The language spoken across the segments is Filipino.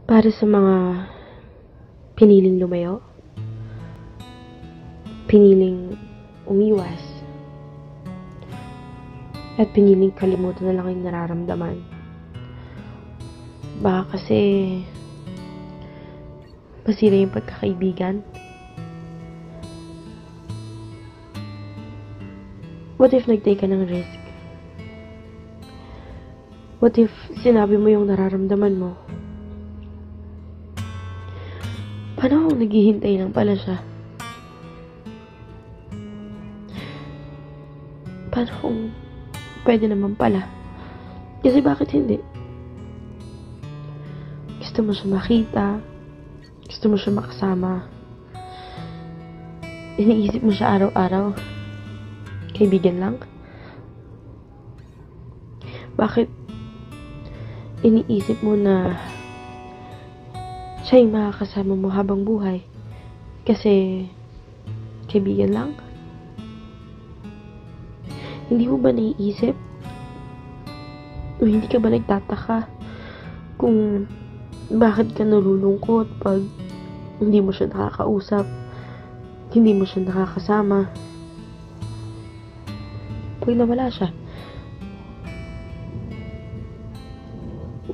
Para sa mga piniling lumayo, piniling umiwas, at piniling kalimutan na lang yung nararamdaman. Baka kasi masira yung pagkakaibigan. What if nag-take ka ng risk? What if sinabi mo yung nararamdaman mo? Paano kung naghihintay lang pala siya? Paano kung pwede naman pala? Kasi bakit hindi? Gusto mo siya makita, gusto mo siya makasama, iniisip mo siya araw-araw, kaibigan lang? Bakit iniisip mo na siya yung makakasama mo habang buhay? Kasi kaibigan lang? Hindi mo ba naiisip? O hindi ka ba nagtataka kung bakit ka nalulungkot pag hindi mo siya nakakausap, hindi mo siya nakakasama, pag nawala siya?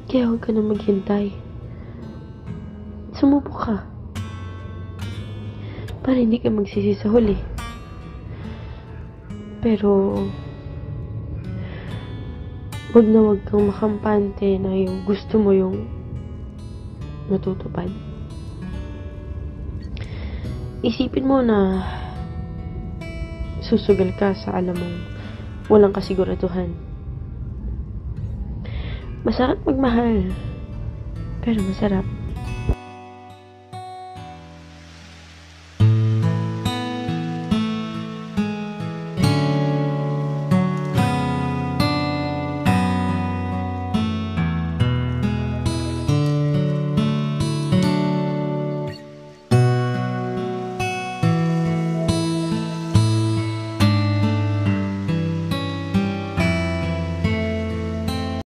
Kaya huwag ka na maghintay. Sumubok ka. Para hindi ka magsisi sa huli. Pero wag kang makampante na yung gusto mo yung natutupad. Isipin mo na susugal ka sa alam mong walang kasiguraduhan. Masarap magmahal, pero masarap